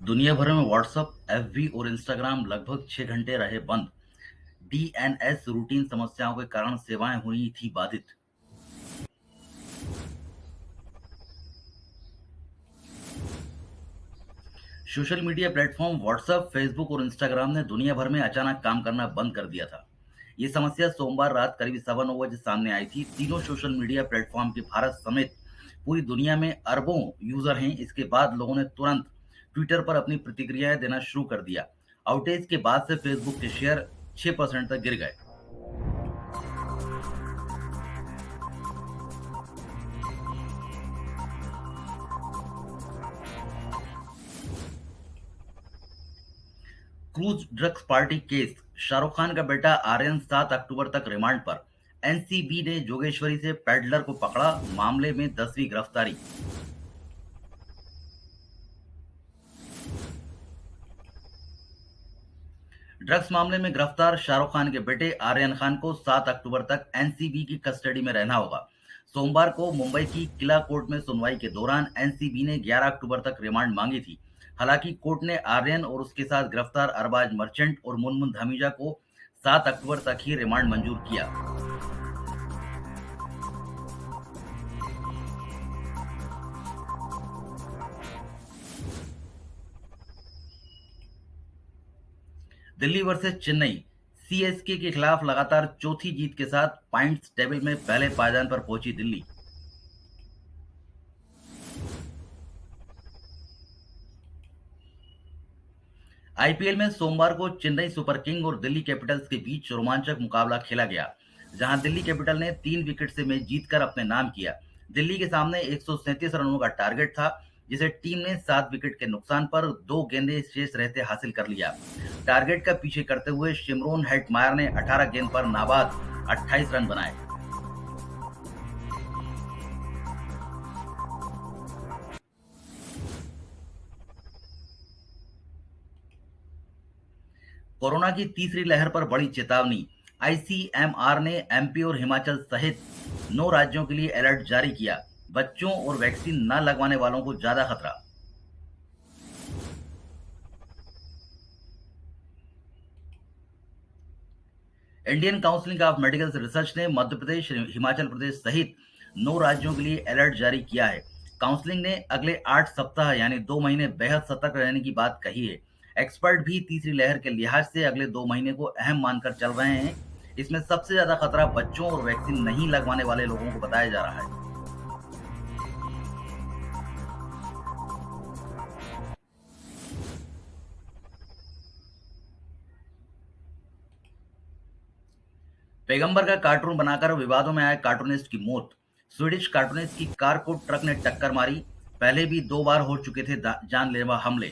दुनिया भर में व्हाट्सएप, एफबी और इंस्टाग्राम लगभग 6 घंटे रहे बंद। डीएनएस रूटीन समस्याओं के कारण सेवाएं हुई थी बाधित। Social media platform WhatsApp, Facebook और इंस्टाग्राम ने दुनिया भर में अचानक काम करना बंद कर दिया था। ये समस्या सोमवार रात करीब 9:15 बजे सामने आई थी। तीनों सोशल मीडिया प्लेटफॉर्म के भारत समेत पूरी दुनिया में अरबों यूजर हैं। इसके बाद लोगों ने तुरंत ट्विटर पर अपनी प्रतिक्रियाएं देना शुरू कर दिया। आउटेज के बाद से फेसबुक के शेयर 6% तक गिर गए। Cruise drugs party case, Shahrukh Khan का बेटा आर्यन 7 अक्टूबर तक रिमांड पर। एनसीबी ने जोगेश्वरी से पैडलर को पकड़ा, मामले में 10वीं गिरफ्तारी। ड्रग्स मामले में गिरफ्तार शाहरुख खान के बेटे आर्यन खान को 7 अक्टूबर तक एनसीबी की कस्टडी में रहना होगा। सोमवार को मुंबई की किला कोर्ट में सुनवाई के दौरान एनसीबी ने 11 अक्टूबर तक रिमांड मांगी थी। हालांकि कोर्ट ने आर्यन और उसके साथ गिरफ्तार अरबाज मर्चेंट और मुनमुन धमीजा को 7 अक्टूबर तक ही रिमांड मंजूर किया। दिल्ली वर्सेस चेन्नई, सीएसके के खिलाफ लगातार चौथी जीत के साथ पॉइंट्स टेबल में पहले पायदान पर पहुंची दिल्ली। आईपीएल में सोमवार को चेन्नई सुपर किंग और दिल्ली कैपिटल्स के बीच रोमांचक मुकाबला खेला गया, जहां दिल्ली कैपिटल ने 3 विकेट से मैच जीतकर अपने नाम किया। दिल्ली के सामने 137 रनों का टारगेट था, जिसे टीम ने 7 विकेट के नुकसान पर 2 गेंदें शेष रहते हासिल कर लिया। टारगेट का पीछे करते हुए शिमरोन हेटमायर ने 18 गेंद पर नाबाद 28 रन बनाए। कोरोना की तीसरी लहर पर बड़ी चेतावनी, आईसीएमआर ने एमपी और हिमाचल सहित 9 राज्यों के लिए अलर्ट जारी किया। बच्चों और वैक्सीन न लगवाने वालों को ज्यादा खतरा। Indian council of medical research ने मध्य प्रदेश, हिमाचल प्रदेश सहित 9 राज्यों के लिए अलर्ट जारी किया है। काउंसिलिंग ने अगले 8 सप्ताह यानी 2 महीने बेहद सतर्क रहने की बात कही है। एक्सपर्ट भी तीसरी लहर के लिहाज से अगले 2 महीने को अहम मानकर चल रहे हैं। इसमें सबसे ज्यादा खतरा बच्चों और वैक्सीन नहीं लगवाने वाले लोगों को बताया जा रहा है। पैगंबर का कार्टून बनाकर विवादों में आए कार्टूनिस्ट की मौत। स्वीडिश कार्टूनिस्ट की कार को ट्रक ने टक्कर मारी। पहले भी 2 बार हो चुके थे जानलेवा हमले।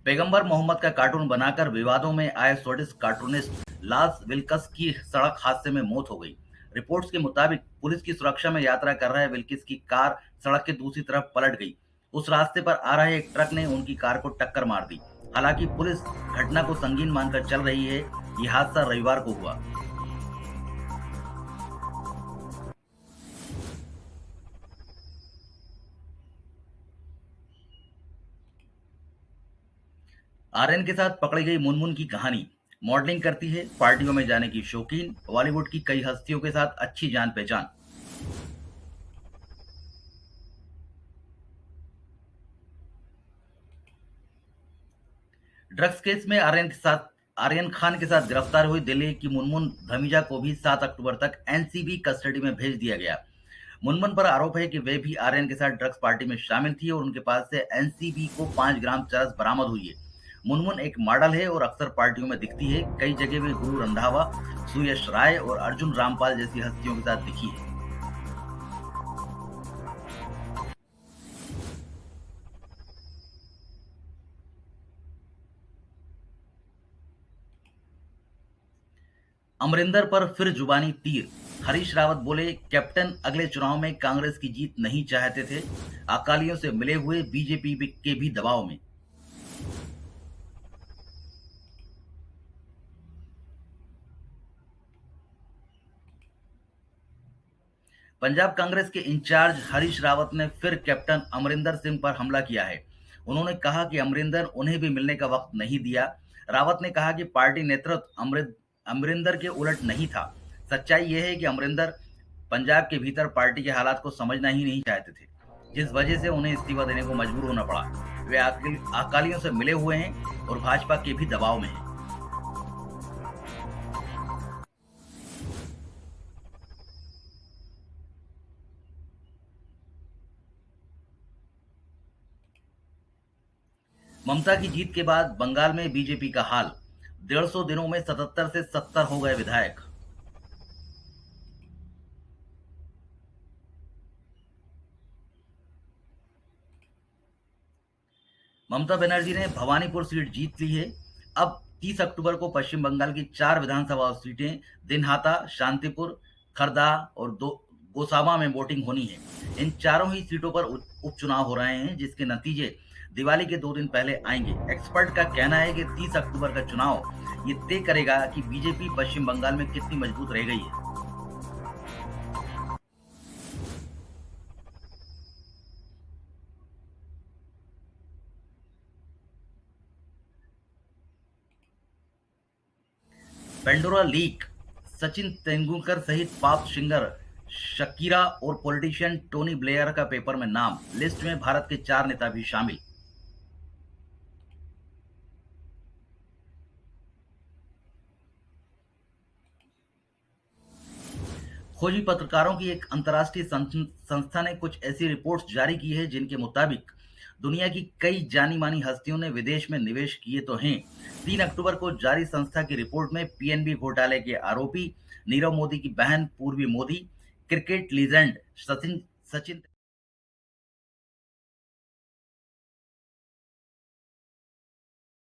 पैगंबर मोहम्मद का कार्टून बनाकर विवादों में आए स्वीडिश कार्टूनिस्ट लास विल्कस की सड़क हादसे में मौत हो गई। रिपोर्ट्स के मुताबिक पुलिस की सुरक्षा में यात्रा कर रहे विल्किस की कार सड़क के दूसरी तरफ पलट गई। उस रास्ते पर आ रहे एक ट्रक ने उनकी कार को टक्कर मार दी। हालांकि पुलिस घटना को संगीन मानकर चल रही है। यह हादसा रविवार को हुआ। आर्यन के साथ पकड़ी गई मुनमुन की कहानी, मॉडलिंग करती है, पार्टियों में जाने की शौकीन, बॉलीवुड की कई हस्तियों के साथ अच्छी जान पहचान। ड्रग्स केस में आर्यन खान के साथ गिरफ्तार हुई दिल्ली की मुनमुन धमीजा को भी 7 अक्टूबर तक एनसीबी कस्टडी में भेज दिया गया। मुनमुन पर आरोप है कि वे भी आर्यन के साथ ड्रग्स पार्टी में शामिल थी और उनके पास से एनसीबी को 5 ग्राम चरस बरामद हुई है। मुनमुन एक मॉडल है और अक्सर पार्टियों में दिखती है। कई जगह वे गुरु रंधावा, सुयश राय और अर्जुन रामपाल जैसी हस्तियों के साथ दिखी है। अमरिंदर पर फिर जुबानी तीर, हरीश रावत बोले कैप्टन अगले चुनाव में कांग्रेस की जीत नहीं चाहते थे, अकालियों से मिले हुए बीजेपी के भी दबाव में। पंजाब कांग्रेस के इंचार्ज हरीश रावत ने फिर कैप्टन अमरिंदर सिंह पर हमला किया है। उन्होंने कहा कि अमरिंदर उन्हें भी मिलने का वक्त नहीं दिया। रावत ने कहा कि पार्टी नेतृत्व अमरिंदर के उलट नहीं था। सच्चाई यह है कि अमरिंदर पंजाब के भीतर पार्टी के हालात को समझना ही नहीं चाहते थे, जिस वजह से उन्हें इस्तीफा देने को मजबूर होना पड़ा। वे अकालियों से मिले हुए हैं और भाजपा के भी दबाव में हैं। ममता की जीत के बाद बंगाल में बीजेपी का हाल, 150 दिनों में 77 से 70 हो गए विधायक। ममता बनर्जी ने भवानीपुर सीट जीत ली है। अब 30 अक्टूबर को पश्चिम बंगाल की 4 विधानसभा सीटें दिनहाटा, शांतिपुर, खरदा और गोसाबा में वोटिंग होनी है। इन चारों ही सीटों पर उपचुनाव हो रहे हैं, जिसके नतीजे दिवाली के 2 दिन पहले आएंगे। एक्सपर्ट का कहना है कि 30 अक्टूबर का चुनाव ये तय करेगा कि बीजेपी पश्चिम बंगाल में कितनी मजबूत रह गई है। पेंडोरा लीक, सचिन तेंदुलकर सहित पॉप सिंगर शकीरा और पॉलिटिशियन टोनी ब्लेयर का पेपर में नाम, लिस्ट में भारत के 4 नेता भी शामिल। खोजी पत्रकारों की एक अंतर्राष्ट्रीय संस्था ने कुछ ऐसी रिपोर्ट्स जारी की है जिनके मुताबिक दुनिया की कई जानी मानी हस्तियों ने विदेश में निवेश किए तो हैं। 3 अक्टूबर को जारी संस्था की रिपोर्ट में पीएनबी घोटाले के आरोपी नीरव मोदी की बहन पूर्वी मोदी, क्रिकेट लीजेंड सचिन सचिन